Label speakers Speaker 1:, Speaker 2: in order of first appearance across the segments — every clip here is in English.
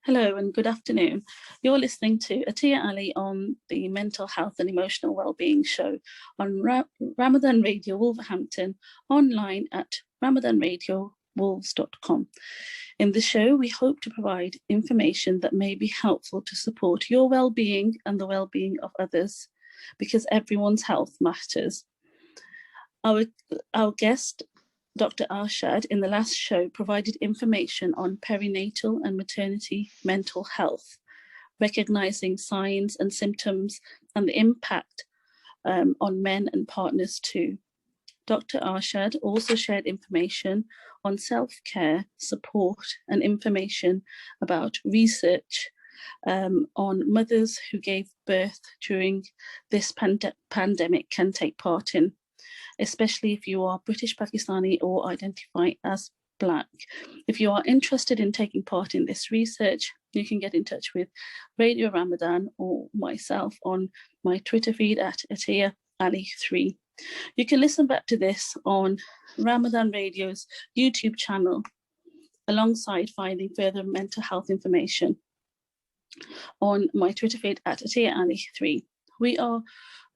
Speaker 1: Hello and good afternoon. You're listening to Atiyah Ali on the Mental Health and Emotional Wellbeing show on Ramadan Radio Wolverhampton, online at ramadanradiowolves.com. In the show, we hope to provide information that may be helpful to support your well-being and the well-being of others, because everyone's health matters. Our guest, Dr. Arshad, in the last show provided information on perinatal and maternity mental health, recognizing signs and symptoms and the impact on men and partners too. Dr. Arshad also shared information on self-care, support, and information about research on mothers who gave birth during this pandemic can take part in, especially if you are British Pakistani or identify as Black. If you are interested in taking part in this research, you can get in touch with Radio Ramadan or myself on my Twitter feed at Atiyah Ali 3. You can listen back to this on Ramadan Radio's YouTube channel, alongside finding further mental health information on my Twitter feed at Atiyah Ali 3. We are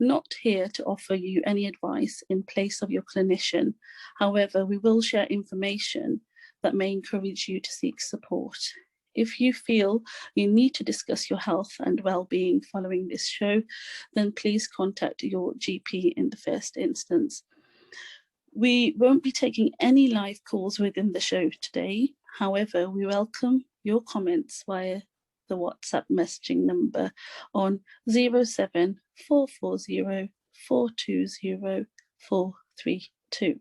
Speaker 1: not here to offer you any advice in place of your clinician. However, we will share information that may encourage you to seek support. If you feel you need to discuss your health and well-being following this show, then please contact your GP in the first instance. We won't be taking any live calls within the show today. However, we welcome your comments via the WhatsApp messaging number on 07440 420 432.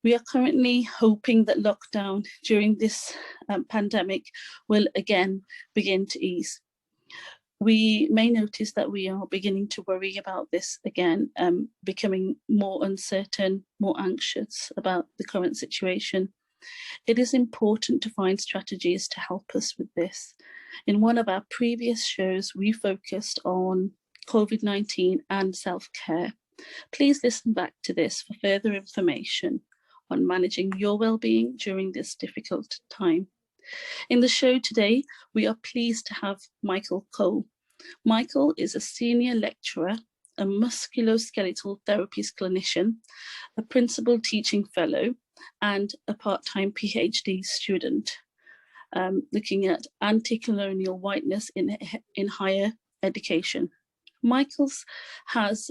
Speaker 1: We are currently hoping that lockdown during this pandemic will again begin to ease. We may notice that we are beginning to worry about this again, becoming more uncertain, more anxious about the current situation. It is important to find strategies to help us with this. In one of our previous shows, we focused on COVID-19 and self-care. Please listen back to this for further information on managing your well-being during this difficult time. In the show today, we are pleased to have Michael Cole. Michael is a senior lecturer, a musculoskeletal therapies clinician, a principal teaching fellow, and a part-time PhD student, looking at anti-colonial whiteness in higher education. Michaels has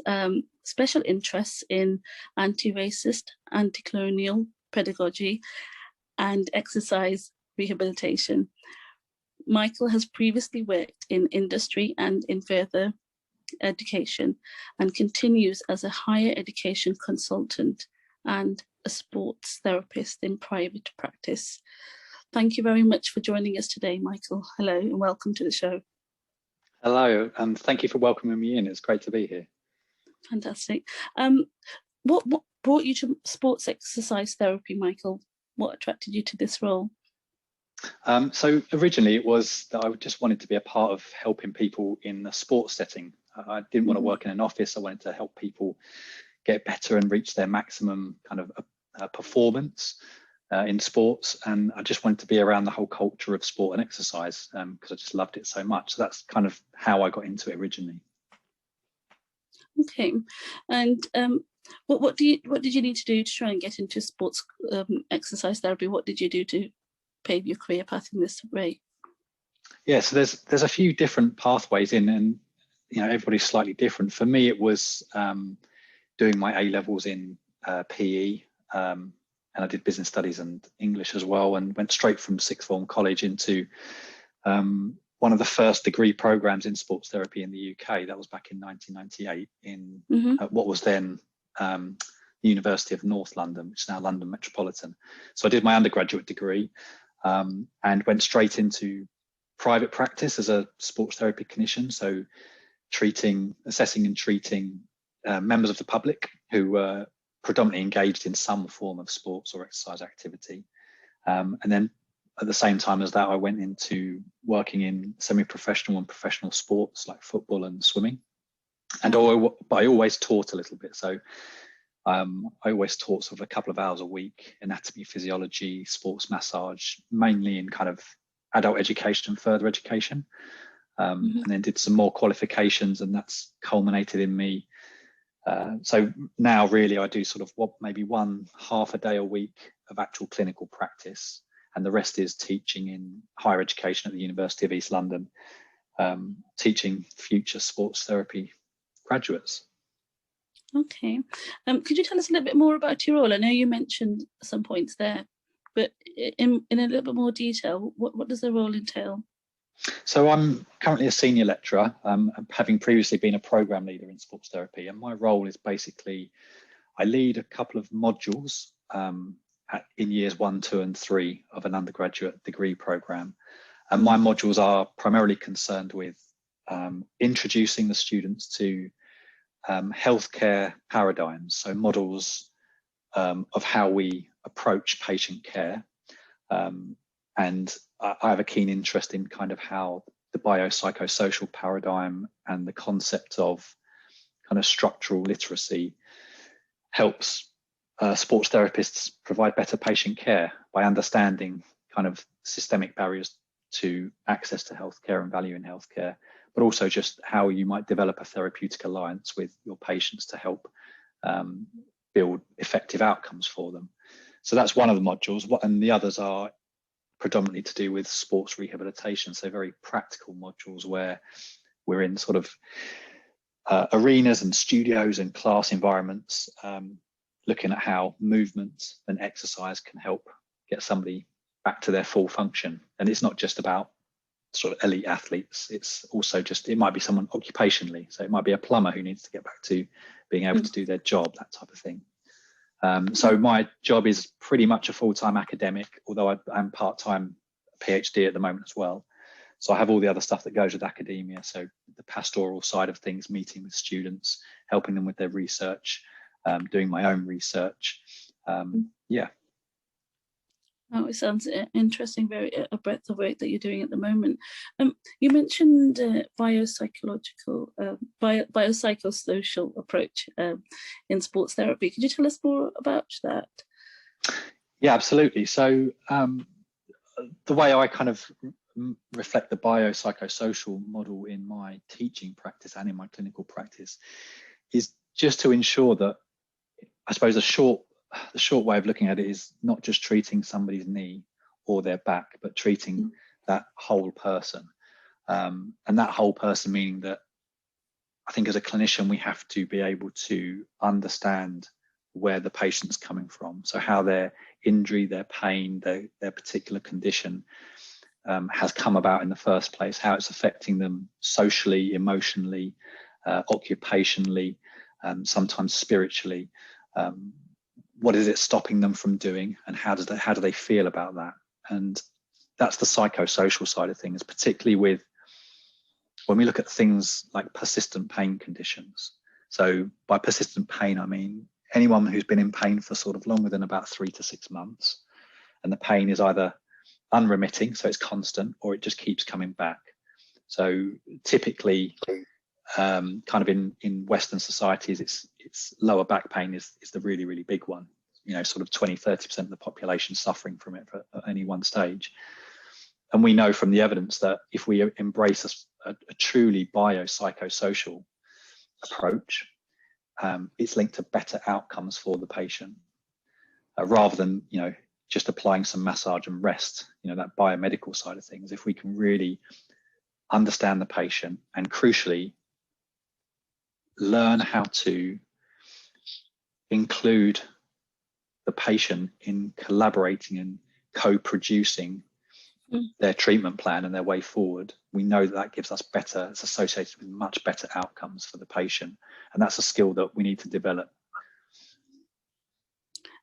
Speaker 1: special interests in anti-racist, anti-colonial pedagogy and exercise rehabilitation. Michael has previously worked in industry and in further education and continues as a higher education consultant and a sports therapist in private practice. Thank you very much for joining us today, Michael. Hello and welcome to the show.
Speaker 2: Hello, and thank you for welcoming me in. It's great to be here.
Speaker 1: Fantastic. What brought you to sports exercise therapy, Michael? What attracted you to this role?
Speaker 2: So originally it was that I just wanted to be a part of helping people in a sports setting. I didn't want to work in an office. I wanted to help people get better and reach their maximum kind of performance in sports. And I just wanted to be around the whole culture of sport and exercise because I just loved it so much. So that's kind of how I got into it originally.
Speaker 1: Okay. And what did you need to do to try and get into sports exercise therapy? What did you do to pave your career path in this way?
Speaker 2: Yeah, so there's a few different pathways in, and everybody's slightly different. For me, it was doing my A-levels in PE, and I did business studies and English as well, and went straight from sixth form college into one of the first degree programs in sports therapy in the UK. That was back in 1998 in what was then the University of North London, which is now London Metropolitan. So I did my undergraduate degree and went straight into private practice as a sports therapy clinician. So assessing and treating members of the public who were predominantly engaged in some form of sports or exercise activity. And then at the same time as that, I went into working in semi-professional and professional sports like football and swimming. But I always taught a little bit. So I always taught sort of a couple of hours a week, anatomy, physiology, sports massage, mainly in kind of adult education and further education, and then did some more qualifications, and that's culminated in me. So now really I do sort of maybe half a day a week of actual clinical practice, and the rest is teaching in higher education at the University of East London, teaching future sports therapy graduates.
Speaker 1: Okay. Could you tell us a little bit more about your role? I know you mentioned some points there, but in a little bit more detail, what does the role entail?
Speaker 2: So I'm currently a senior lecturer, having previously been a program leader in sports therapy, and my role is basically I lead a couple of modules in years 1, 2 and 3 of an undergraduate degree program, and my modules are primarily concerned with introducing the students to healthcare paradigms, so models of how we approach patient care. And I have a keen interest in kind of how the biopsychosocial paradigm and the concept of kind of structural literacy helps sports therapists provide better patient care by understanding kind of systemic barriers to access to healthcare and value in healthcare, but also just how you might develop a therapeutic alliance with your patients to help build effective outcomes for them. So that's one of the modules, and the others are predominantly to do with sports rehabilitation, so very practical modules where we're in sort of arenas and studios and class environments, looking at how movement and exercise can help get somebody back to their full function. And it's not just about sort of elite athletes, it's also just, it might be someone occupationally, so it might be a plumber who needs to get back to being able to do their job, that type of thing. So my job is pretty much a full-time academic, although I'm part-time PhD at the moment as well. So I have all the other stuff that goes with academia, so the pastoral side of things, meeting with students, helping them with their research, doing my own research. Yeah.
Speaker 1: Oh, it sounds interesting, very a breadth of work that you're doing at the moment. You mentioned biopsychosocial approach in sports therapy. Could you tell us more about that?
Speaker 2: Yeah, absolutely. So the way I kind of reflect the biopsychosocial model in my teaching practice and in my clinical practice is just to ensure that, I suppose, the short way of looking at it is not just treating somebody's knee or their back, but treating that whole person. And that whole person meaning that I think as a clinician, we have to be able to understand where the patient's coming from. So how their injury, their pain, their particular condition has come about in the first place, how it's affecting them socially, emotionally, occupationally, sometimes spiritually. What is it stopping them from doing, and how do they feel about that? And that's the psychosocial side of things, particularly with when we look at things like persistent pain conditions. So by persistent pain, I mean anyone who's been in pain for sort of longer than about 3 to 6 months, and the pain is either unremitting, so it's constant, or it just keeps coming back. So typically, kind of in Western societies, it's lower back pain is the really, really big one. You know, sort of 20-30% of the population suffering from it at any one stage. And we know from the evidence that if we embrace a truly biopsychosocial approach, it's linked to better outcomes for the patient, rather than, you know, just applying some massage and rest, you know, that biomedical side of things. If we can really understand the patient and crucially learn how to include the patient in collaborating and co-producing their treatment plan and their way forward, we know that gives us better, it's associated with much better outcomes for the patient. And that's a skill that we need to develop.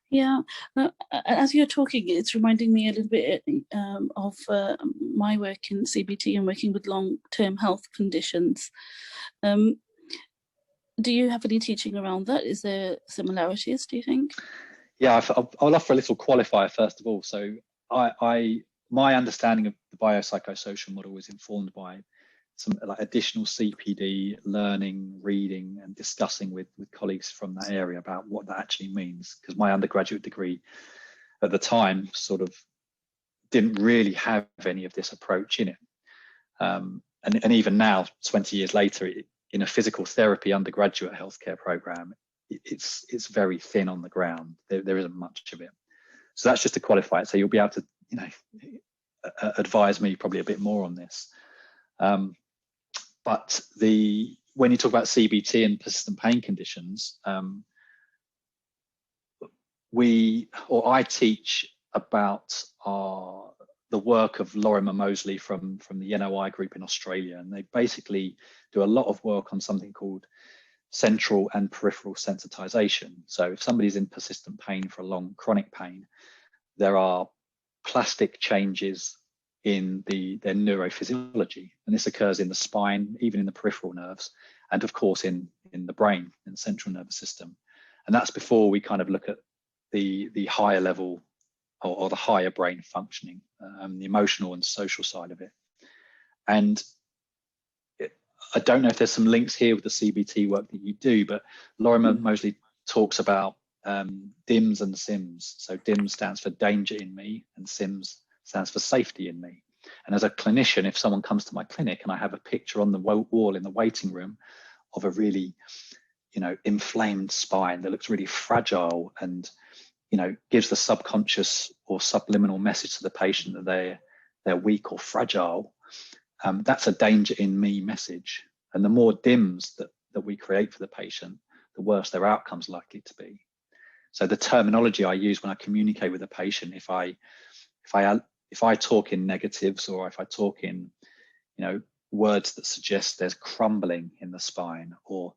Speaker 1: Yeah, as you're talking, it's reminding me a little bit of my work in CBT and working with long-term health conditions. Do you have any teaching around that? Is there similarities, do you think?
Speaker 2: Yeah, I'll offer a little qualifier first of all. So my understanding of the biopsychosocial model was informed by some like additional CPD learning, reading and discussing with colleagues from that area about what that actually means, because my undergraduate degree at the time sort of didn't really have any of this approach in it. And even now, 20 years later, in a physical therapy undergraduate healthcare program, it's very thin on the ground. There isn't much of it. So that's just to qualify it. So you'll be able to, you know, advise me probably a bit more on this. But when you talk about CBT and persistent pain conditions, I teach about the work of Lorimer Moseley from the NOI group in Australia, and they basically do a lot of work on something called central and peripheral sensitization. So if somebody's in persistent pain for a long chronic pain, there are plastic changes in their neurophysiology, and this occurs in the spine, even in the peripheral nerves, and of course in the brain, in the central nervous system. And that's before we kind of look at the higher level or the higher brain functioning, the emotional and social side of it. And I don't know if there's some links here with the CBT work that you do, but Lorimer Moseley talks about DIMS and SIMS. So DIMS stands for danger in me, and SIMS stands for safety in me. And as a clinician, if someone comes to my clinic and I have a picture on the wall in the waiting room of a really, you know, inflamed spine that looks really fragile and, you know, gives the subconscious or subliminal message to the patient that they're weak or fragile, that's a danger in me message. And the more DIMS that we create for the patient, the worse their outcome's likely to be. So the terminology I use when I communicate with a patient, if I talk in negatives, or if I talk in, you know, words that suggest there's crumbling in the spine, or,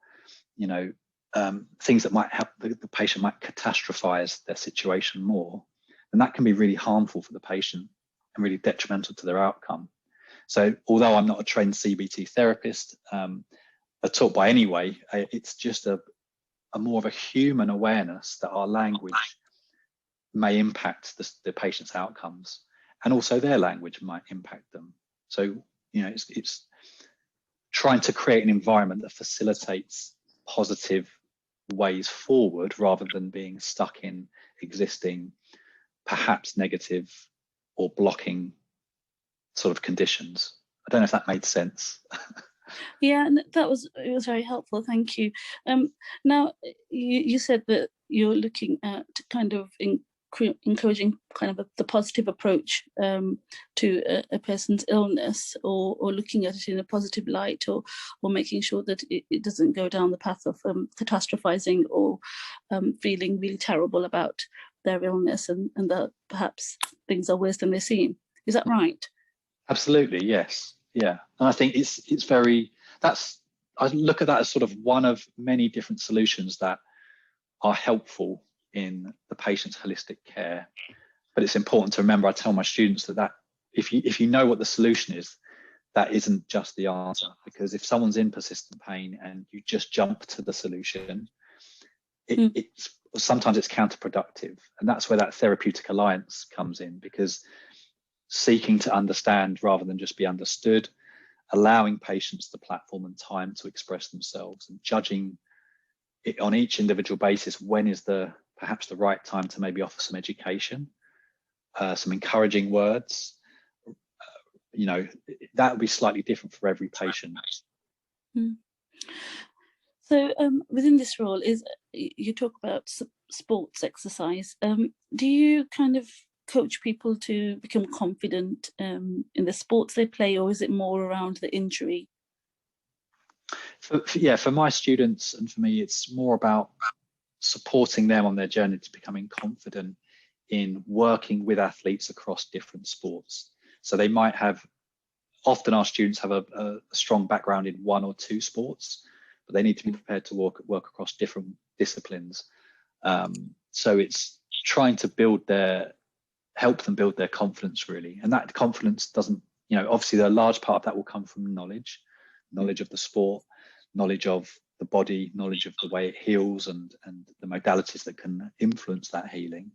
Speaker 2: you know, things that might help the patient might catastrophize their situation more, then that can be really harmful for the patient and really detrimental to their outcome. So although I'm not a trained CBT therapist, taught by anyway, it's just a more of a human awareness that our language may impact the patient's outcomes, and also their language might impact them. So, you know, it's trying to create an environment that facilitates positive ways forward rather than being stuck in existing, perhaps negative or blocking sort of conditions. I don't know if that made sense.
Speaker 1: Yeah, and it was very helpful. Thank you. Now, you said that you're looking at kind of encouraging kind of the positive approach to a person's illness, or looking at it in a positive light, or making sure that it doesn't go down the path of catastrophizing or feeling really terrible about their illness, and that perhaps things are worse than they seem. Is that right?
Speaker 2: Absolutely, yes. Yeah. And I think I look at that as sort of one of many different solutions that are helpful in the patient's holistic care. But it's important to remember, I tell my students that if you know what the solution is, that isn't just the answer. Because if someone's in persistent pain and you just jump to the solution, sometimes it's counterproductive. And that's where that therapeutic alliance comes in, because seeking to understand rather than just be understood, allowing patients the platform and time to express themselves, and judging it on each individual basis, when is perhaps the right time to maybe offer some education, some encouraging words. You know, that would be slightly different for every patient.
Speaker 1: So within this role, you talk about sports exercise. Do you kind of coach people to become confident in the sports they play, or is it more around the injury?
Speaker 2: For my students and for me, it's more about supporting them on their journey to becoming confident in working with athletes across different sports. So they might often our students have a strong background in one or two sports, but they need to be prepared to work across different disciplines. So it's trying to help them build their confidence, really. And that confidence doesn't, you know, obviously a large part of that will come from knowledge of the sport, knowledge of the body, knowledge of the way it heals, and the modalities that can influence that healing.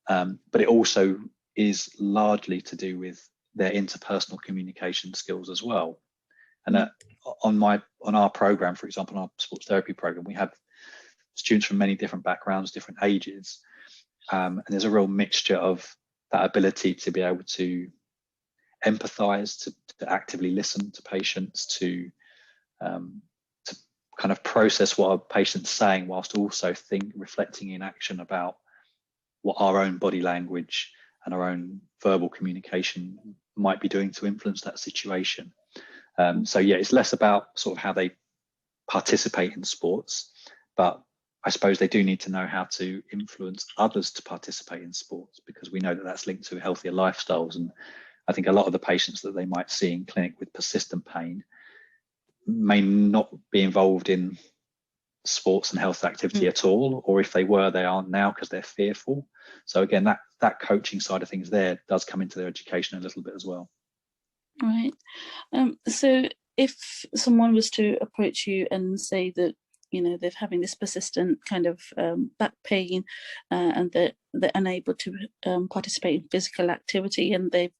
Speaker 2: But it also is largely to do with their interpersonal communication skills as well. And on our program, for example, on our sports therapy program, we have students from many different backgrounds, different ages, and there's a real mixture of that ability to be able to empathize, to actively listen to patients, to kind of process what a patient's saying, whilst also reflecting in action about what our own body language and our own verbal communication might be doing to influence that situation. So yeah, it's less about sort of how they participate in sports, but I suppose they do need to know how to influence others to participate in sports, because we know that that's linked to healthier lifestyles. And I think a lot of the patients that they might see in clinic with persistent pain may not be involved in sports and health activity at all, or if they were, they aren't now because they're fearful. So again, that coaching side of things there does come into their education a little bit as well.
Speaker 1: Right. So if someone was to approach you and say that, you know, they're having this persistent kind of back pain, and they're unable to participate in physical activity, and they've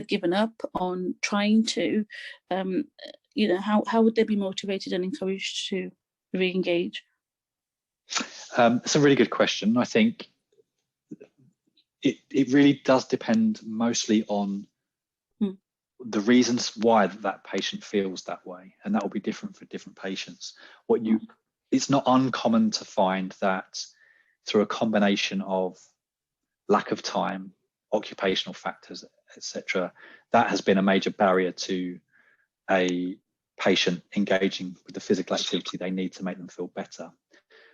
Speaker 1: given up on trying to, you know, how would they be motivated and encouraged to re-engage?
Speaker 2: It's a really good question. I think it really does depend mostly on the reasons why that patient feels that way, and that will be different for different patients. It's not uncommon to find that through a combination of lack of time, occupational factors, etc., that has been a major barrier to a patient engaging with the physical activity they need to make them feel better.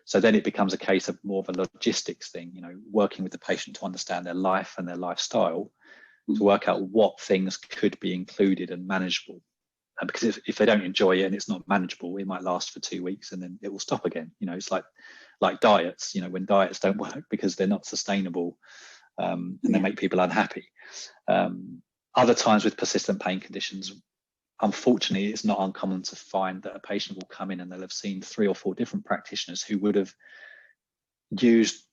Speaker 2: So then it becomes a case of more of a logistics thing, you know, working with the patient to understand their life and their lifestyle, to work out what things could be included and manageable. And because if they don't enjoy it and it's not manageable, it might last for 2 weeks and then it will stop again. You know, it's like diets, you know, when diets don't work because they're not sustainable, and they make people unhappy. Other times with persistent pain conditions, unfortunately, it's not uncommon to find that a patient will come in and they'll have seen 3 or 4 different practitioners who would have used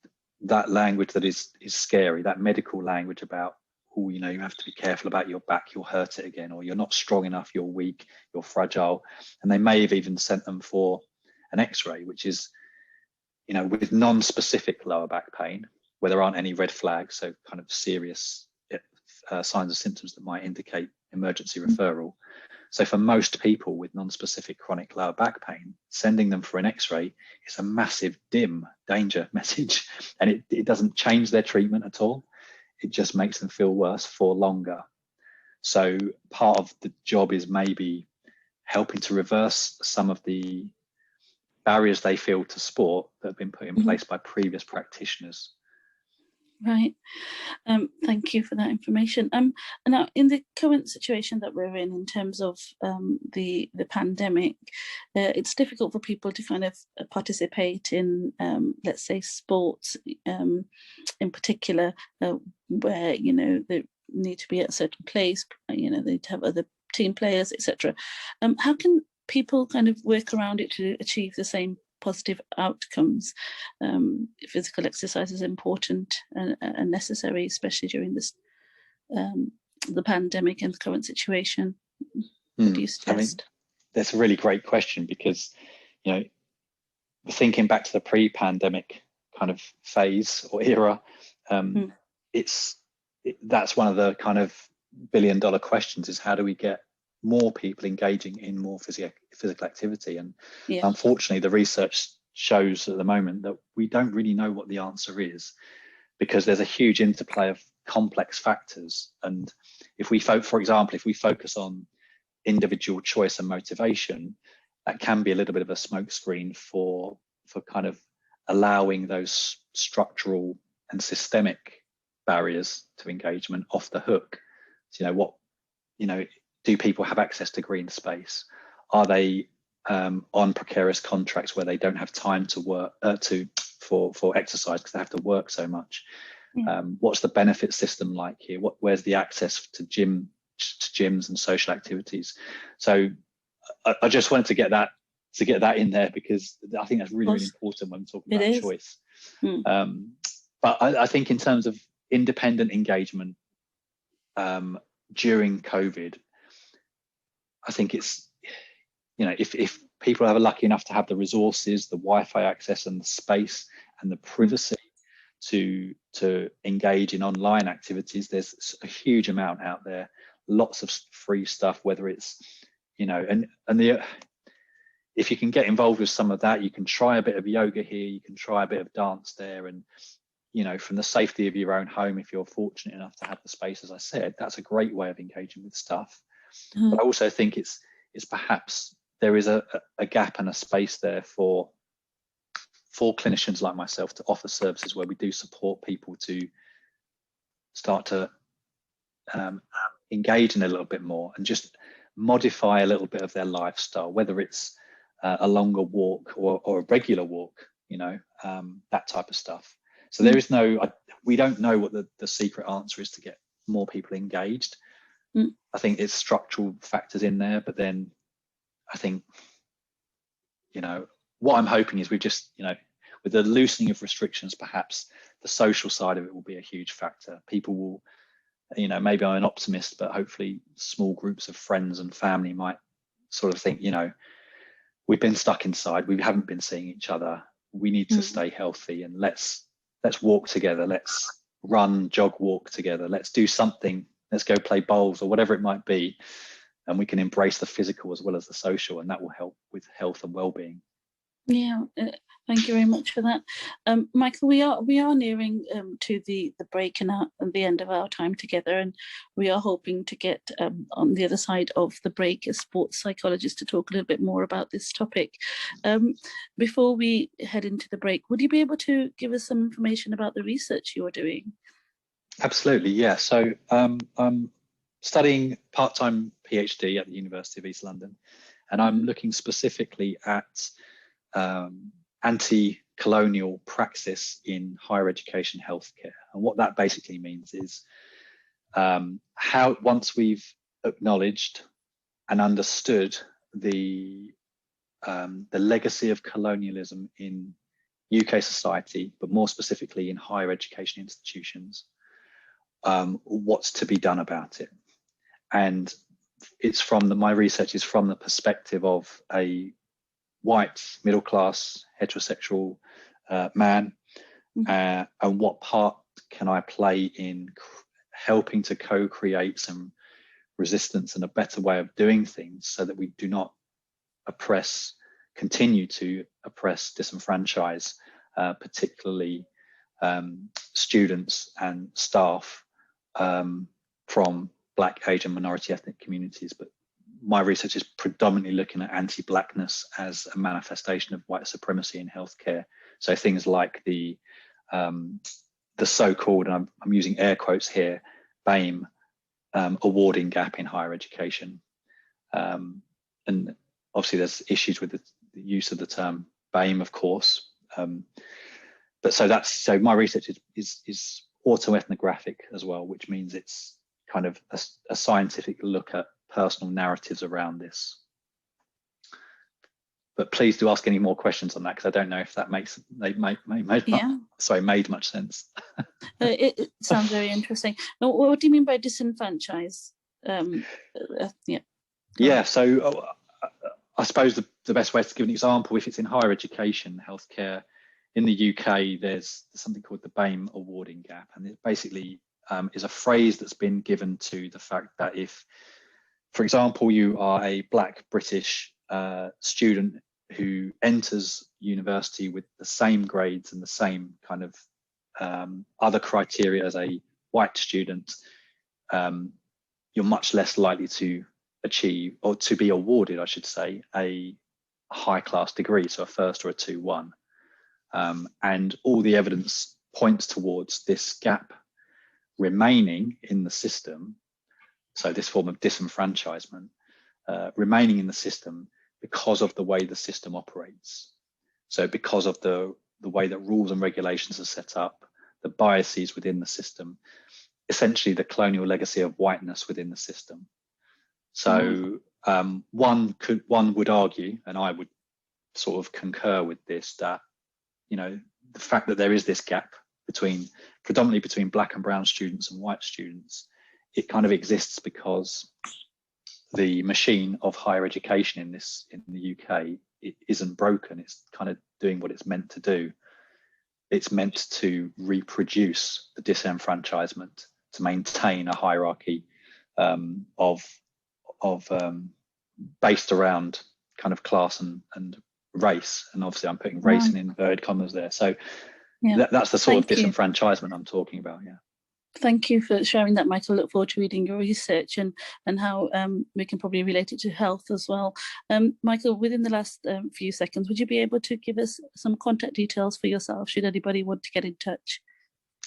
Speaker 2: that language that is scary, that medical language about, oh, you know, you have to be careful about your back, you'll hurt it again, or you're not strong enough, you're weak, you're fragile. And they may have even sent them for an x-ray, which is, you know, with non-specific lower back pain, where there aren't any red flags, so kind of serious signs and symptoms that might indicate emergency referral. So for most people with non-specific chronic lower back pain, sending them for an x-ray is a massive danger message, and it doesn't change their treatment at all. It just makes them feel worse for longer. So part of the job is maybe helping to reverse some of the barriers they feel to sport that have been put in place by previous practitioners.
Speaker 1: Right. Thank you for that information. And now, in the current situation that we're in terms of the pandemic, it's difficult for people to kind of participate in, let's say, sports in particular, where, you know, they need to be at a certain place, you know, they have other team players, etc. How can people kind of work around it to achieve the same positive outcomes? Physical exercise is important and necessary, especially during this the pandemic and the current situation. What do you suggest?
Speaker 2: I mean, that's a really great question, because, you know, thinking back to the pre-pandemic kind of phase or era, that's one of the kind of billion-dollar questions, is how do we get more people engaging in more physical activity? And unfortunately, the research shows at the moment that we don't really know what the answer is, because there's a huge interplay of complex factors. And if we for example, if we focus on individual choice and motivation, that can be a little bit of a smokescreen for kind of allowing those structural and systemic barriers to engagement off the hook. So, do people have access to green space? Are they on precarious contracts where they don't have time to work for exercise because they have to work so much? What's the benefit system like here? Where's the access to gyms and social activities? So I just wanted to get that in there, because I think that's really, really important when talking about choice. But I think in terms of independent engagement during COVID, I think it's, if people are lucky enough to have the resources, the Wi-Fi access and the space and the privacy to engage in online activities. There's a huge amount out there, lots of free stuff, whether it's, you know, if you can get involved with some of that, you can try a bit of yoga here, you can try a bit of dance there, and, you know, from the safety of your own home, if you're fortunate enough to have the space, as I said, that's a great way of engaging with stuff. But I also think it's perhaps there is a gap and a space there for clinicians like myself to offer services where we do support people to start to engage in a little bit more and just modify a little bit of their lifestyle, whether it's a longer walk or a regular walk, you know, that type of stuff. So there is we don't know what the secret answer is to get more people engaged. I think it's structural factors in there, but then I think, you know, what I'm hoping is we've just, you know, with the loosening of restrictions, perhaps the social side of it will be a huge factor. People will, you know, maybe I'm an optimist, but hopefully small groups of friends and family might sort of think, you know, we've been stuck inside, we haven't been seeing each other, we need to stay healthy, and let's walk together, let's run, jog, walk together, let's do something, let's go play bowls or whatever it might be, and we can embrace the physical as well as the social, and that will help with health and well-being.
Speaker 1: Yeah, thank you very much for that, Michael. We are nearing to the break and the end of our time together, and we are hoping to get on the other side of the break a sports psychologist to talk a little bit more about this topic. Before we head into the break, would you be able to give us some information about the research you are doing?
Speaker 2: Absolutely, yeah. So I'm studying part-time PhD at the University of East London, and I'm looking specifically at anti-colonial praxis in higher education healthcare. And what that basically means is how, once we've acknowledged and understood the legacy of colonialism in UK society, but more specifically in higher education institutions, what's to be done about it. And it's my research is from the perspective of a white, middle-class, heterosexual man, and what part can I play in helping to co-create some resistance and a better way of doing things so that we do not continue to oppress, disenfranchise, particularly students and staff from Black, Asian, minority ethnic communities. But my research is predominantly looking at anti-Blackness as a manifestation of white supremacy in healthcare. So things like the so-called, and I'm using air quotes here, BAME awarding gap in higher education. And obviously there's issues with the use of the term BAME, of course. But so my research is autoethnographic as well, which means it's kind of a scientific look at personal narratives around this. But please do ask any more questions on that, because I don't know if that made much sense.
Speaker 1: It sounds very interesting. Now, what do you mean by disenfranchise?
Speaker 2: Yeah, so I suppose the best way is to give an example. If it's in higher education, healthcare, in the UK, there's something called the BAME awarding gap. And it basically is a phrase that's been given to the fact that if, for example, you are a Black British student who enters university with the same grades and the same kind of other criteria as a white student, you're much less likely to achieve, or to be awarded, I should say, a high class degree, so a first or a 2-1. And all the evidence points towards this gap remaining in the system. So this form of disenfranchisement remaining in the system because of the way the system operates. So because of the way that rules and regulations are set up, the biases within the system, essentially the colonial legacy of whiteness within the system. So one would argue, and I would sort of concur with this, that, you know, the fact that there is this gap predominantly between Black and brown students and white students, it kind of exists because the machine of higher education in the UK, it isn't broken. It's kind of doing what it's meant to do. it's meant to reproduce the disenfranchisement, to maintain a hierarchy of based around kind of class and race. And obviously I'm putting race in inverted commas there. So that's the sort of disenfranchisement I'm talking about. Yeah.
Speaker 1: Thank you for sharing that, Michael. I look forward to reading your research and how we can probably relate it to health as well. Michael, within the last few seconds, would you be able to give us some contact details for yourself, should anybody want to get in touch?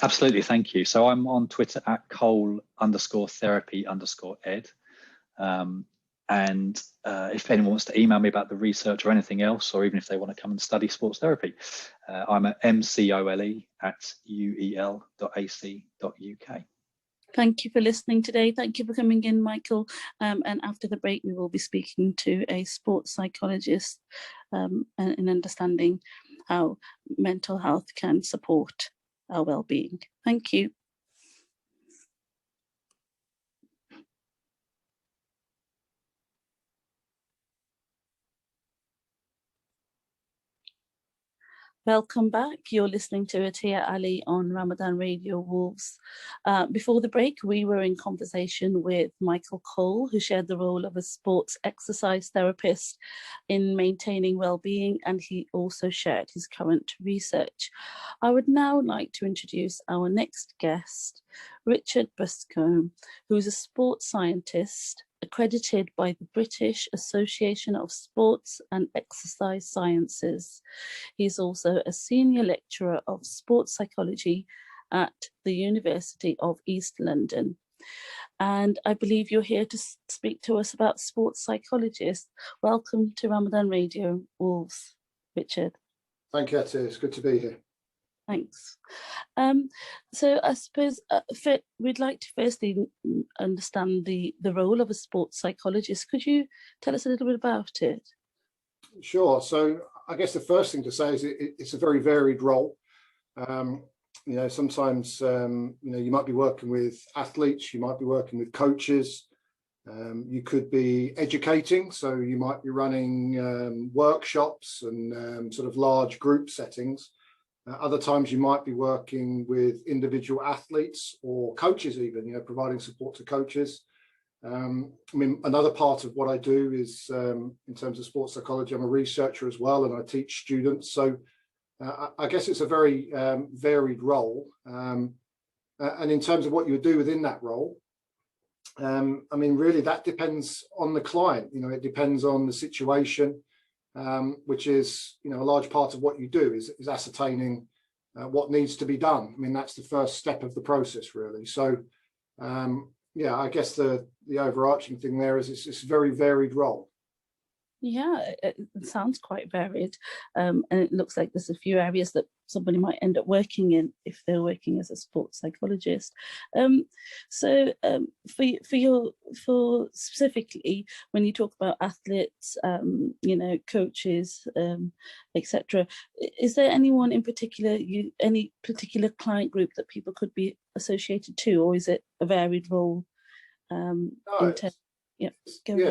Speaker 2: Absolutely, thank you. So I'm on Twitter at Cole_therapy_ed. And if anyone wants to email me about the research or anything else, or even if they want to come and study sports therapy, I'm at mcole@uel.ac.uk. Thank
Speaker 1: you for listening today. Thank you for coming in, Michael. And after the break, we will be speaking to a sports psychologist and understanding how mental health can support our well-being. Thank you. Welcome back. You're listening to Atiyah Ali on Ramadan Radio Wolves. Before the break, we were in conversation with Michael Cole, who shared the role of a sports exercise therapist in maintaining well-being, and he also shared his current research. I would now like to introduce our next guest, Richard Buscombe, who is a sports scientist accredited by the British Association of Sports and Exercise Sciences. He's also a senior lecturer of sports psychology at the University of East London. And I believe you're here to speak to us about sports psychologists. Welcome to Ramadan Radio Wolves, Richard.
Speaker 3: Thank you, Atiyah. It's good to be here.
Speaker 1: Thanks. So I suppose we'd like to firstly understand the role of a sports psychologist. Could you tell us a little bit about it?
Speaker 3: Sure. So I guess the first thing to say is it's a very varied role. Sometimes, you might be working with athletes, you might be working with coaches, you could be educating. So you might be running workshops and sort of large group settings. Other times you might be working with individual athletes or coaches even, providing support to coaches. Another part of what I do is, in terms of sports psychology, I'm a researcher as well, and I teach students. So I guess it's a very varied role. And in terms of what you would do within that role, really that depends on the client. It depends on the situation. Which is, a large part of what you do is ascertaining what needs to be done. That's the first step of the process, really. So, I guess the overarching thing there is it's a very varied role.
Speaker 1: Yeah, it sounds quite varied, and it looks like there's a few areas that somebody might end up working in if they're working as a sports psychologist. For specifically when you talk about athletes, coaches, etc., is there anyone in particular, any particular client group that people could be associated to, or is it a varied role?
Speaker 3: Yeah,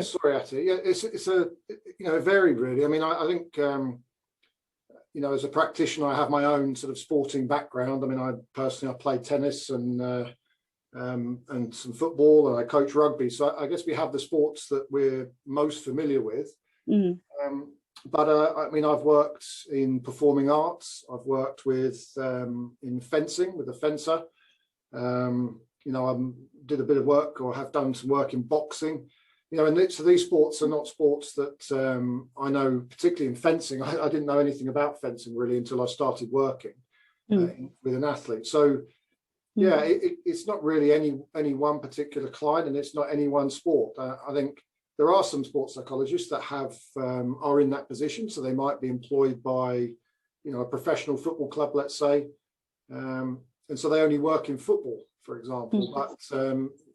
Speaker 3: sorry, Atiyah. Yeah, it's a varied really. I think as a practitioner, I have my own sort of sporting background. I played tennis and some football, and I coach rugby. So I guess we have the sports that we're most familiar with. But I've worked in performing arts. I've worked with in fencing with a fencer. I did a bit of work, or have done some work in boxing. So these sports are not sports that I know, particularly in fencing. I didn't know anything about fencing really until I started working with an athlete. So it's not really any one particular client, and it's not any one sport. I think there are some sports psychologists that are in that position. So they might be employed by, a professional football club, let's say. And so they only work in football, for example. But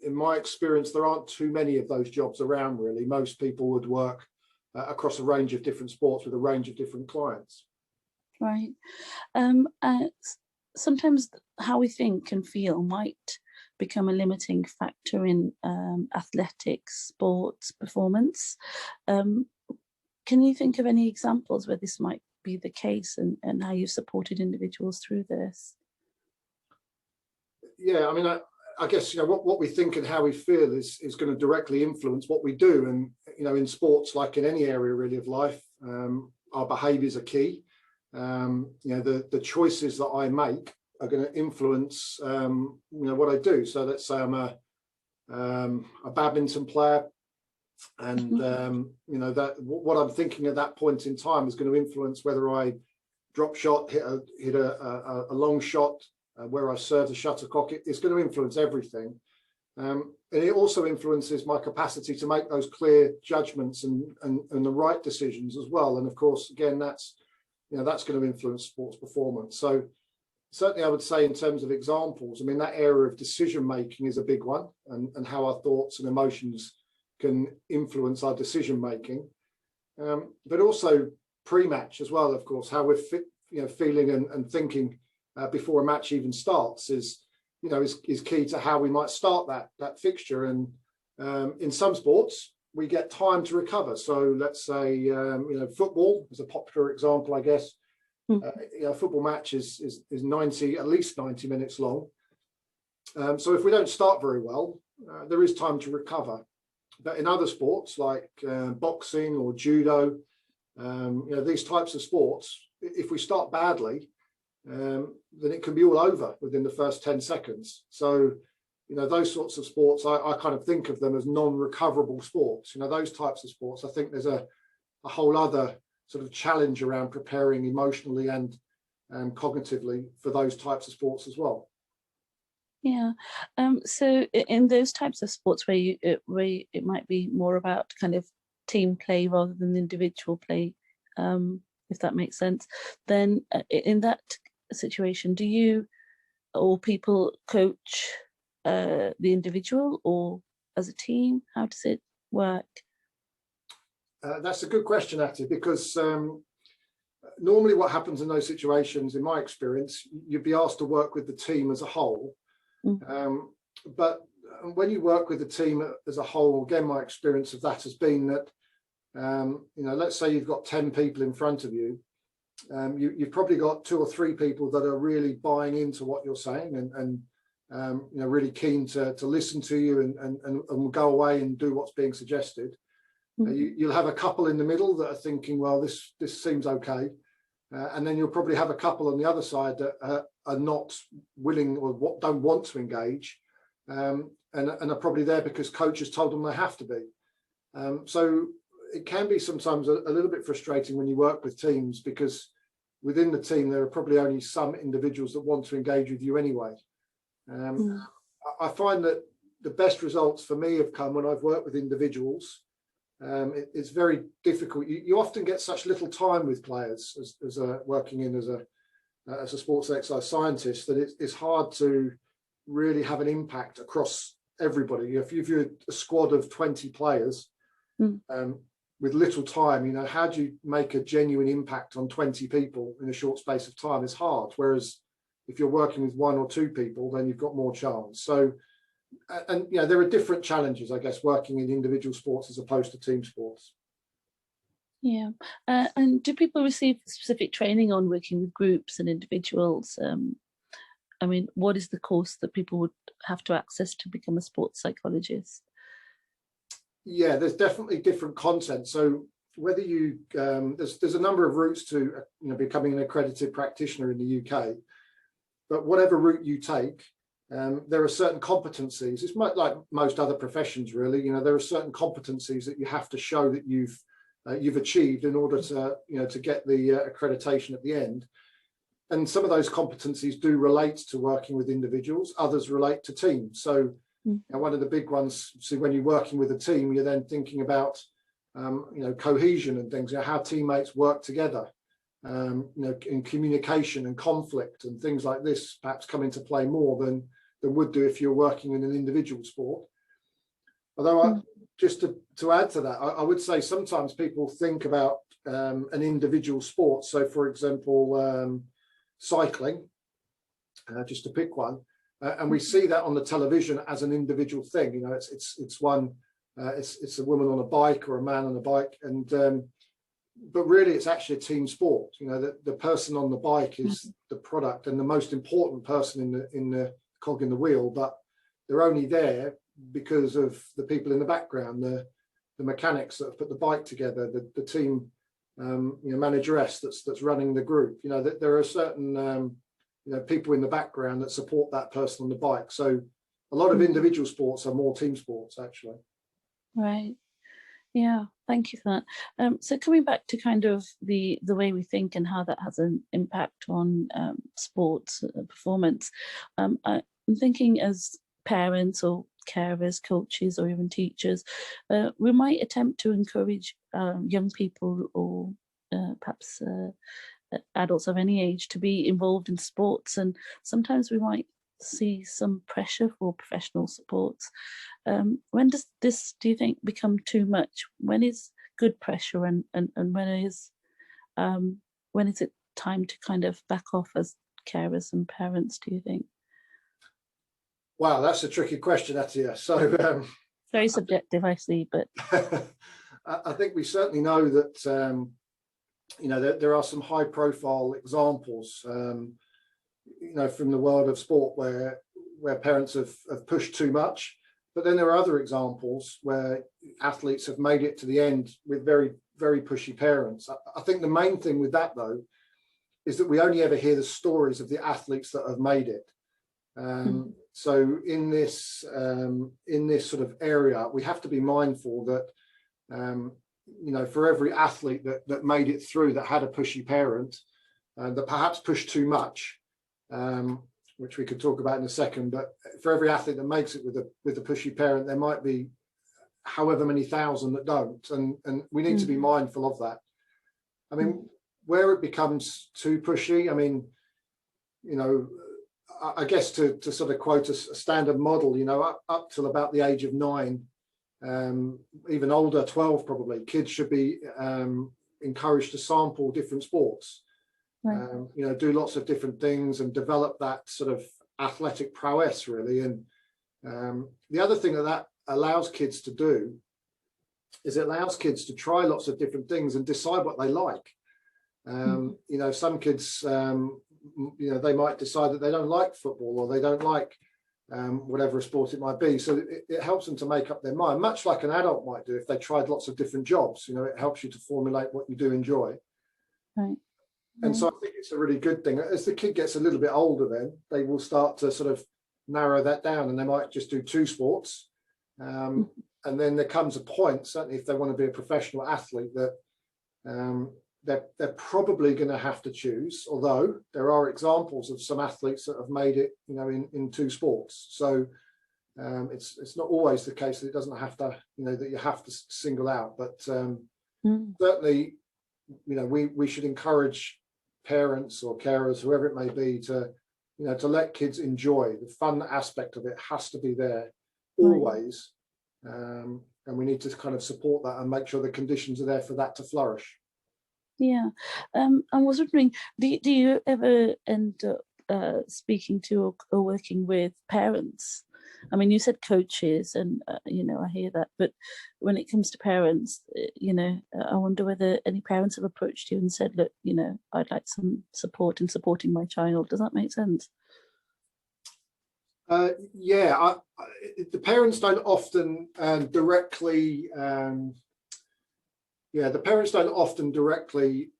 Speaker 3: in my experience, there aren't too many of those jobs around, really. Most people would work across a range of different sports with a range of different clients.
Speaker 1: Right. Sometimes how we think and feel might become a limiting factor in athletics, sports performance. Can you think of any examples where this might be the case, and how you've supported individuals through this.
Speaker 3: Yeah, I mean, I guess, you know, what we think and how we feel is going to directly influence what we do. And, you know, in sports, like in any area really of life, our behaviours are key. You know, the choices that I make are going to influence, you know, what I do. So let's say I'm a badminton player, and you know, that what I'm thinking at that point in time is going to influence whether I drop shot, hit a long shot, where I serve the shuttlecock. It's going to influence everything, and it also influences my capacity to make those clear judgments and the right decisions as well. And of course, again, that's, you know, that's going to influence sports performance. So certainly I would say, in terms of examples, I mean, that area of decision making is a big one, and how our thoughts and emotions can influence our decision making, but also pre-match as well. Of course, how we're you know, feeling and thinking before a match even starts is, you know, is key to how we might start that fixture. And in some sports we get time to recover. So let's say, you know, football is a popular example, I guess. You know, a football match is at least 90 minutes long. So if we don't start very well, there is time to recover. But in other sports like boxing or judo, you know, these types of sports, if we start badly, then it can be all over within the first 10 seconds. So, you know, those sorts of sports, I kind of think of them as non-recoverable sports. You know, those types of sports, I think there's a whole other sort of challenge around preparing emotionally and cognitively for those types of sports as well.
Speaker 1: Yeah. So in those types of sports where it might be more about kind of team play rather than individual play, if that makes sense, then in that situation, do you or people coach the individual or as a team? How does it work?
Speaker 3: That's a good question, Atiyah, because normally what happens in those situations, in my experience, you'd be asked to work with the team as a whole. But when you work with the team as a whole, again, my experience of that has been that, you know, let's say you've got 10 people in front of you, you've probably got 2 or 3 people that are really buying into what you're saying and you know, really keen to listen to you and will go away and do what's being suggested. You'll have a couple in the middle that are thinking, well, this seems okay. And then you'll probably have a couple on the other side that are not willing or don't want to engage, and are probably there because coaches told them they have to be. So it can be sometimes a little bit frustrating when you work with teams, because within the team there are probably only some individuals that want to engage with you anyway. I find that the best results for me have come when I've worked with individuals. It's very difficult. You often get such little time with players as working in as a sports exercise scientist, that it's hard to really have an impact across everybody. If you're a squad of 20 players with little time, you know, how do you make a genuine impact on 20 people in a short space of time? Is hard. Whereas if you're working with 1 or 2 people, then you've got more chance. So, and you know, there are different challenges, I guess, working in individual sports as opposed to team sports. Yeah.
Speaker 1: And do people receive specific training on working with groups and individuals? I mean, what is the course that people would have to access to become a sports psychologist?
Speaker 3: Yeah, there's definitely different content. So whether you, there's a number of routes to, you know, becoming an accredited practitioner in the UK, but whatever route you take, there are certain competencies. It's like most other professions, really. You know, there are certain competencies that you have to show that you've achieved in order to, you know, to get the accreditation at the end. And some of those competencies do relate to working with individuals. Others relate to teams. So you know, one of the big ones, so when you're working with a team, you're then thinking about, you know, cohesion and things, you know, how teammates work together, you know, in communication and conflict and things like this perhaps come into play more than would do if you're working in an individual sport. Although just to add to that, I would say sometimes people think about an individual sport. So for example, cycling, just to pick one, and we see that on the television as an individual thing. You know, it's a woman on a bike or a man on a bike, and but really it's actually a team sport. You know, the person on the bike is the product and the most important person in the cog in the wheel, but they're only there because of the people in the background, the mechanics that have put the bike together, the team manageress that's running the group. You know, that there are certain people in the background that support that person on the bike. So a lot of individual sports are more team sports, actually. Right.
Speaker 1: Yeah, thank you for that. So coming back to kind of the way we think and how that has an impact on sports performance, I'm thinking as parents or carers, coaches, or even teachers, we might attempt to encourage young people or perhaps adults of any age to be involved in sports, and sometimes we might see some pressure for professional supports. When does this, do you think, become too much? When is good pressure, and when is it time to kind of back off as carers and parents, do you think?
Speaker 3: Wow, that's a tricky question, Atiyah. So
Speaker 1: very subjective, I see, but
Speaker 3: I think we certainly know that that there are some high-profile examples, from the world of sport where parents have pushed too much. But then there are other examples where athletes have made it to the end with very, very pushy parents. I think the main thing with that, though, is that we only ever hear the stories of the athletes that have made it. So in this sort of area, we have to be mindful that, for every athlete that made it through, that had a pushy parent, that perhaps pushed too much, which we could talk about in a second, but for every athlete that makes it with a pushy parent, there might be however many thousand that don't, and we need to be mindful of that. I mean, where it becomes too pushy, I mean, I guess to sort of quote a standard model, up till about the age of 9, even older, 12 probably, kids should be encouraged to sample different sports. Right. Do lots of different things and develop that sort of athletic prowess, really. And the other thing that allows kids to do is it allows kids to try lots of different things and decide what they like. Some kids, they might decide that they don't like football, or they don't like whatever sport it might be. So it helps them to make up their mind, much like an adult might do if they tried lots of different jobs. It helps you to formulate what you do enjoy. Right. And so I think it's a really good thing. As the kid gets a little bit older, then they will start to sort of narrow that down, and they might just do 2 sports. And then there comes a point, certainly if they want to be a professional athlete, that they're probably going to have to choose, although there are examples of some athletes that have made it, in 2 sports. So it's not always the case that it doesn't have to, that you have to single out. But certainly, we should encourage parents or carers, whoever it may be, to let kids enjoy the fun aspect of it. Has to be there always, and we need to kind of support that and make sure the conditions are there for that to flourish.
Speaker 1: Yeah, I was wondering, do you ever end up speaking to or working with parents? I mean, you said coaches, and I hear that, but when it comes to parents, I wonder whether any parents have approached you and said, look, I'd like some support in supporting my child. Does that make sense?
Speaker 3: Yeah, the parents don't often directly. The parents don't often directly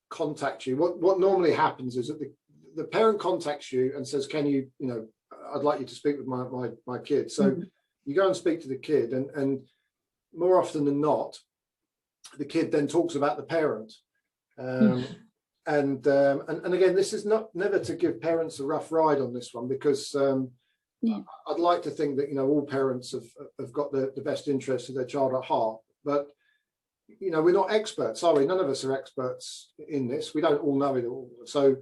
Speaker 3: contact you. What normally happens is that the parent contacts you and says, can you, I'd like you to speak with my kid. So you go and speak to the kid, and more often than not, the kid then talks about the parent. And again, this is never to give parents a rough ride on this one, because I'd like to think that, all parents have got the best interest of their child at heart. But we're not experts, are we? None of us are experts in this. We don't all know it all. So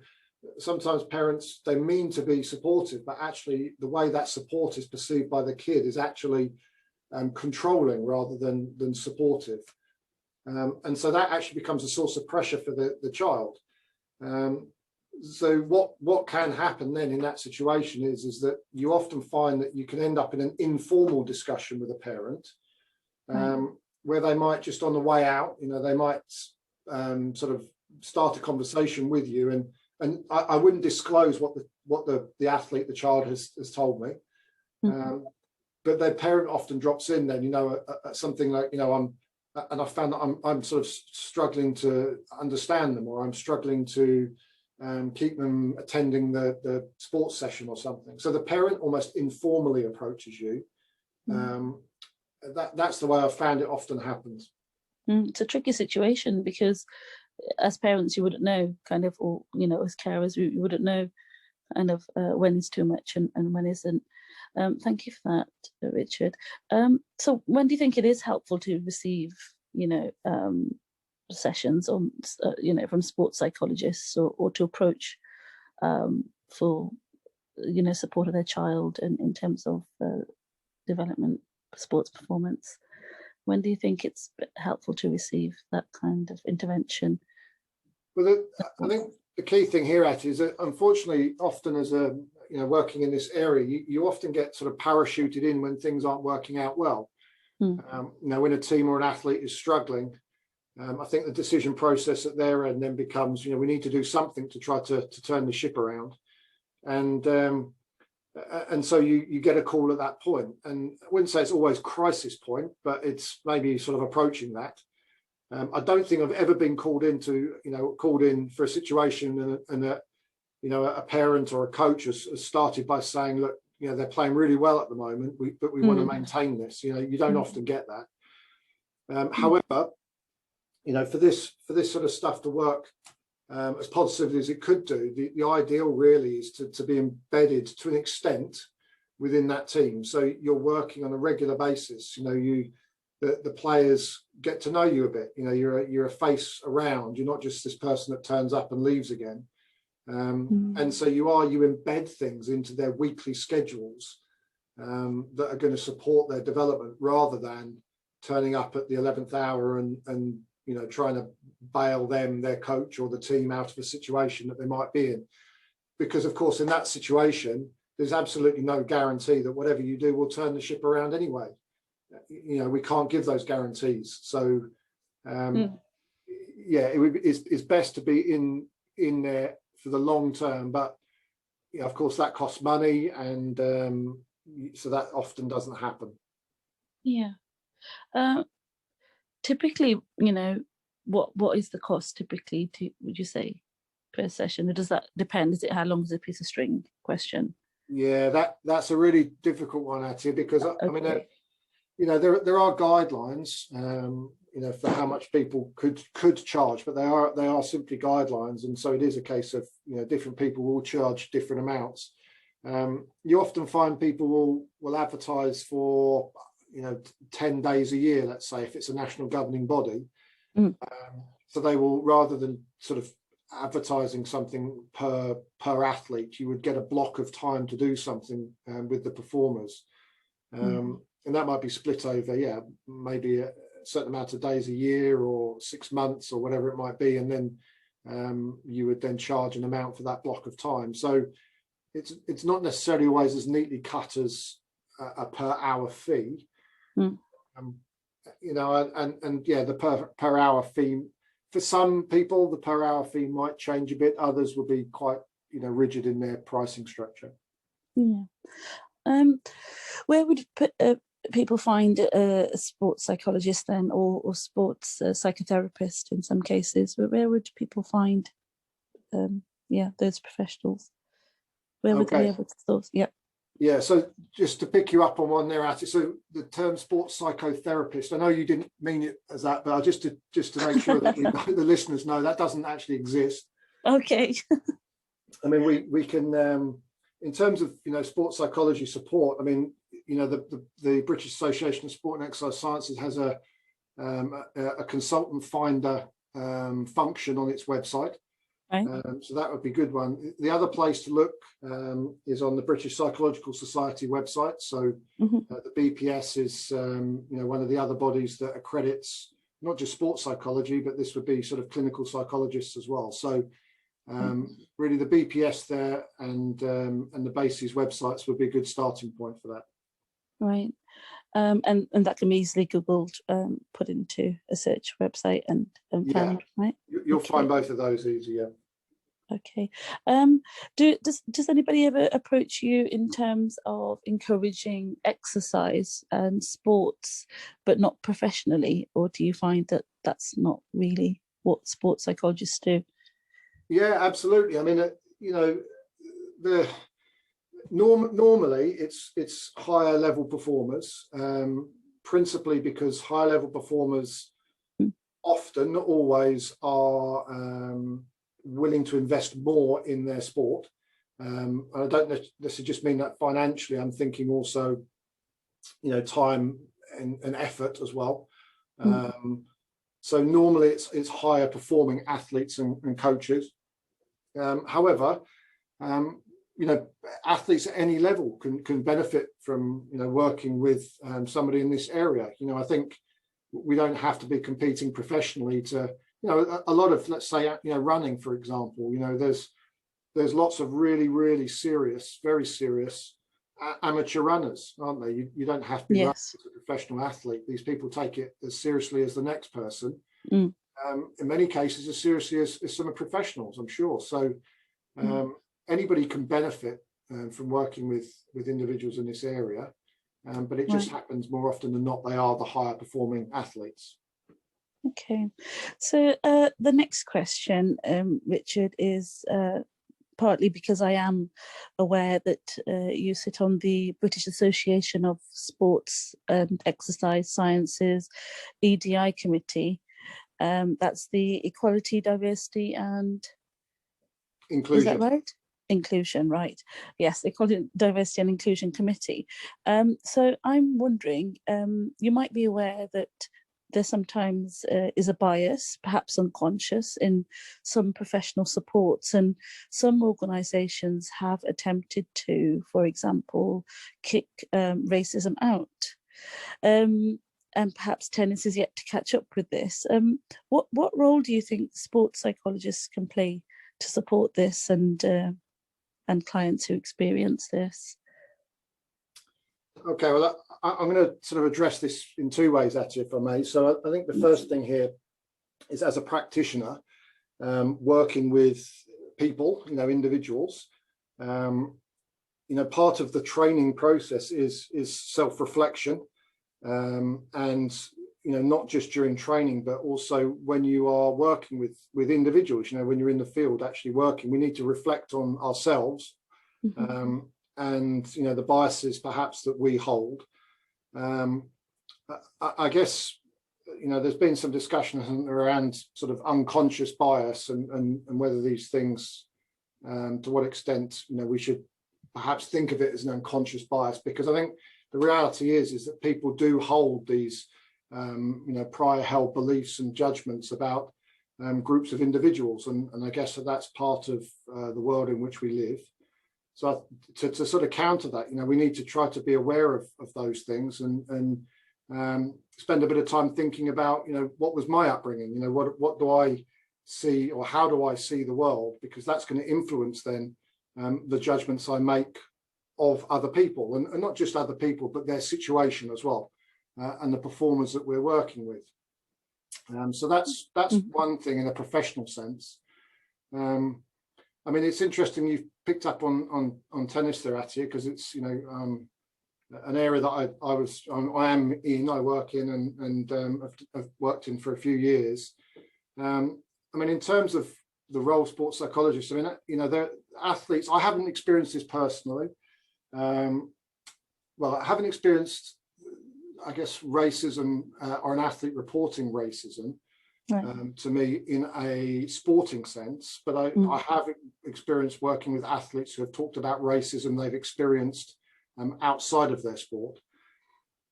Speaker 3: sometimes parents, they mean to be supportive, but actually the way that support is perceived by the kid is actually controlling rather than supportive. And so that actually becomes a source of pressure for the child. So what can happen then in that situation is that you often find that you can end up in an informal discussion with a parent, where they might just on the way out, they might sort of start a conversation with you, and I wouldn't disclose what the athlete, the child has told me. But their parent often drops in then, something like, and I found that I'm sort of struggling to understand them, or I'm struggling to keep them attending the sports session or something. So the parent almost informally approaches you. That's the way I've found it often happens.
Speaker 1: It's a tricky situation, because as parents you wouldn't know, kind of, or as carers you wouldn't know kind of when is too much and when isn't. Thank you for that, Richard. So when do you think it is helpful to receive sessions on from sports psychologists, or to approach for support of their child in terms of development, sports performance? When do you think it's helpful to receive that kind of intervention?
Speaker 3: Well, I think the key thing here, Atiyah, is that unfortunately, often as working in this area, you often get sort of parachuted in when things aren't working out well. When a team or an athlete is struggling, I think the decision process at their end then becomes, we need to do something to try to turn the ship around. And so you get a call at that point. And I wouldn't say it's always crisis point, but it's maybe sort of approaching that. I don't think I've ever been called in for a situation and a parent or a coach has started by saying, look, they're playing really well at the moment, but we want to maintain this. You don't often get that. However, for this sort of stuff to work as positively as it could do, the ideal really is to be embedded to an extent within that team. So you're working on a regular basis. The players get to know you a bit. You're a face around. You're not just this person that turns up and leaves again. And so you embed things into their weekly schedules that are going to support their development, rather than turning up at the 11th hour and trying to bail their coach or the team out of a situation that they might be in. Because of course, in that situation, there's absolutely no guarantee that whatever you do will turn the ship around anyway. We can't give those guarantees. So it's best to be in there for the long term, but of course that costs money, and so that often doesn't happen.
Speaker 1: Typically, what is the cost typically, would you say, per session? Or does that depend? Is it how long is a piece of string question?
Speaker 3: That's a really difficult one, Atiyah, because I mean, there are guidelines for how much people could charge, but they are simply guidelines, and so it is a case of different people will charge different amounts. You often find people will advertise for 10 days a year, let's say, if it's a national governing body. So they will, rather than sort of advertising something per athlete, you would get a block of time to do something with the performers, and that might be split over maybe a certain amount of days a year, or 6 months, or whatever it might be, and then you would then charge an amount for that block of time. So it's not necessarily always as neatly cut as a per hour fee. The per hour fee, for some people the per hour fee might change a bit, others will be quite rigid in their pricing structure.
Speaker 1: Where would people find a sports psychologist then, or sports psychotherapist in some cases? Where would people find those professionals? Where would they be able to source?
Speaker 3: So just to pick you up on one there, Atiyah, so the term sports psychotherapist, I know you didn't mean it as that, but just to make sure that the listeners know, that doesn't actually exist.
Speaker 1: Okay.
Speaker 3: I mean, we can, in terms of sports psychology support, I mean, the British Association of Sport and Exercise Sciences has a consultant finder function on its website.
Speaker 1: Right.
Speaker 3: So that would be a good one. The other place to look is on the British Psychological Society website. So the BPS is one of the other bodies that accredits not just sports psychology, but this would be sort of clinical psychologists as well. So really the BPS there and the BASES websites would be a good starting point for that.
Speaker 1: Right. And that can be easily Googled, put into a search website and found, right?
Speaker 3: You'll find both of those easy, yeah.
Speaker 1: Okay. Does anybody ever approach you in terms of encouraging exercise and sports, but not professionally, or do you find that that's not really what sports psychologists do?
Speaker 3: Yeah, absolutely. I mean, normally it's higher level performers, principally because higher level performers often, not always, are willing to invest more in their sport. And I don't necessarily just mean that financially. I'm thinking also, time and effort as well. So normally it's higher performing athletes and coaches. However, athletes at any level can benefit from working with somebody in this area. I think we don't have to be competing professionally to, a lot of, let's say, running, for example. There's lots of really serious, very serious amateur runners, aren't there? You don't have to be running as a professional athlete. These people take it as seriously as the next person. In many cases, as seriously as some professionals, I'm sure. So anybody can benefit from working with individuals in this area, but it just happens more often than not they are the higher performing athletes.
Speaker 1: Okay, so the next question, Richard, is partly because I am aware that you sit on the British Association of Sports and Exercise Sciences EDI committee. That's the Equality, Diversity and
Speaker 3: Inclusion.
Speaker 1: Is that right? Inclusion, right? Yes, Equality, Diversity and Inclusion Committee. So I'm wondering, you might be aware that there sometimes is a bias, perhaps unconscious, in some professional supports, and some organisations have attempted to, for example, kick racism out. And perhaps tennis is yet to catch up with this. What role do you think sports psychologists can play to support this and clients who experience this?
Speaker 3: Okay, well, I'm going to sort of address this in two ways, Atiyah, if I may. So I think the first thing here is, as a practitioner, working with people, individuals, part of the training process is self-reflection, and not just during training, but also when you are working with individuals. When you're in the field actually working, we need to reflect on ourselves. And the biases perhaps that we hold. I guess there's been some discussion around sort of unconscious bias and whether these things, to what extent we should perhaps think of it as an unconscious bias, because I think the reality is that people do hold these prior held beliefs and judgments about groups of individuals, and I guess that's part of the world in which we live. So to sort of counter that, we need to try to be aware of those things and spend a bit of time thinking about, what was my upbringing? What do I see, or how do I see the world? Because that's going to influence then the judgments I make of other people, and not just other people, but their situation as well, and the performers that we're working with. So that's one thing in a professional sense. I mean, it's interesting you've picked up on tennis there, Atiyah, because it's an area that I work in and I've worked in for a few years. I mean, in terms of the role of sports psychologists, I mean, they're athletes. I haven't experienced this personally. Well, I haven't experienced, I guess, racism or an athlete reporting racism. To me in a sporting sense, but I have experienced working with athletes who have talked about racism they've experienced outside of their sport,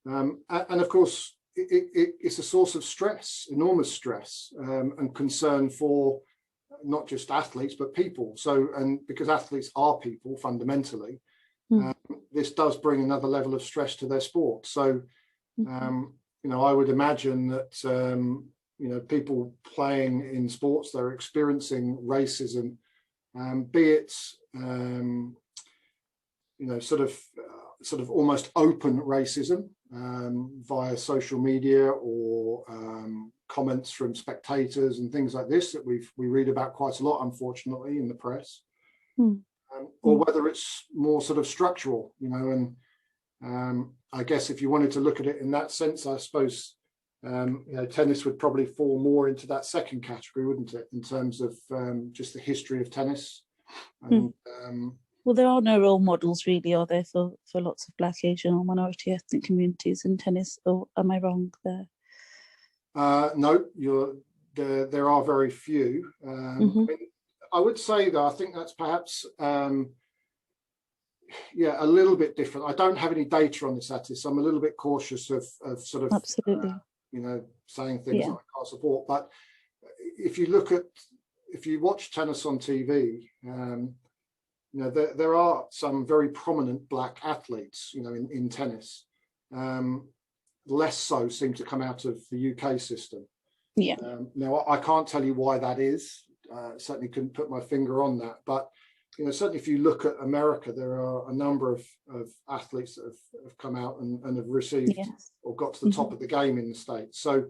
Speaker 3: and of course it's a source of stress, enormous stress, and concern for not just athletes but people. So, and because athletes are people fundamentally, this does bring another level of stress to their sport. So I would imagine that people playing in sports, they're experiencing racism, be it, sort of sort of almost open racism via social media or comments from spectators and things like this that we read about quite a lot, unfortunately, in the press, or whether it's more sort of structural, you know. And I guess if you wanted to look at it in that sense, I suppose you know, tennis would probably fall more into that second category, wouldn't it, in terms of just the history of tennis. And,
Speaker 1: well, there are no role models really, are there, for lots of Black, Asian or minority ethnic communities in tennis, or am I wrong there?
Speaker 3: No, there are very few. I mean, I would say though, I think that's perhaps yeah, a little bit different. I don't have any data on this, Atiyah, so I'm a little bit cautious of sort of
Speaker 1: absolutely,
Speaker 3: you know, saying things that I can't support. But if you watch tennis on TV, you know, there are some very prominent Black athletes, you know, in tennis. Less so seem to come out of the UK system. Yeah. Now I can't tell you why that is. Certainly couldn't put my finger on that. But you know, certainly if you look at America, there are a number of athletes that have come out and have received or got to the top of the game in the States. So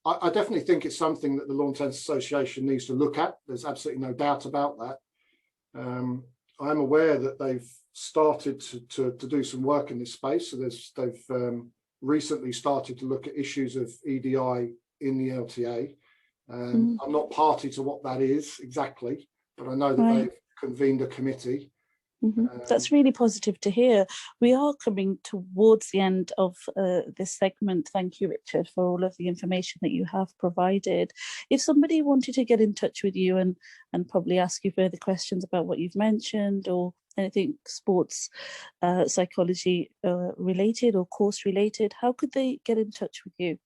Speaker 3: I definitely think it's something that the Lawn Tennis Association needs to look at. There's absolutely no doubt about that. I'm aware that they've started to do some work in this space. So they've recently started to look at issues of EDI in the LTA. I'm not party to what that is exactly, but I know that they've convened a committee.
Speaker 1: That's really positive to hear. We are coming towards the end of this segment. Thank you, Richard, for all of the information that you have provided. If somebody wanted to get in touch with you and probably ask you further questions about what you've mentioned or anything sports psychology related or course related, how could they get in touch with you?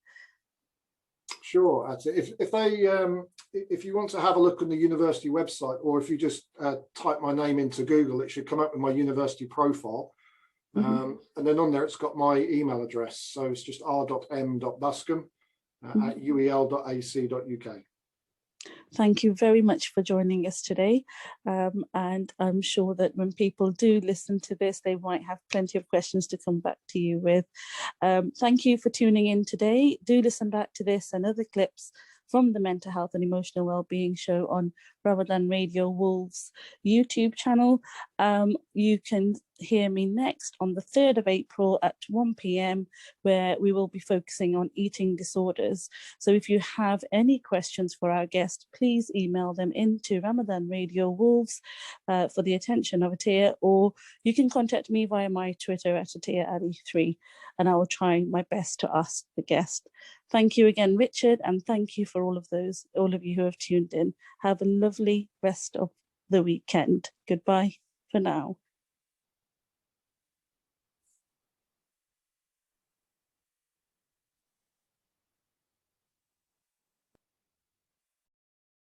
Speaker 3: Sure. If you want to have a look on the university website, or if you just type my name into Google, it should come up with my university profile. And then on there, it's got my email address. So it's just r.m.buscombe at uel.ac.uk.
Speaker 1: Thank you very much for joining us today. And I'm sure that when people do listen to this, they might have plenty of questions to come back to you with. Thank you for tuning in today. Do listen back to this and other clips from the Mental Health and Emotional Wellbeing show on Ramadan Radio Wolves YouTube channel. You can hear me next on the 3rd of April at 1 p.m, where we will be focusing on eating disorders. So if you have any questions for our guest, please email them into Ramadan Radio Wolves for the attention of Atiyah, or you can contact me via my Twitter at AtiyahAli3, and I will try my best to ask the guest. Thank you again, Richard, and thank you for all of you who have tuned in. Have a lovely rest of the weekend. Goodbye for now.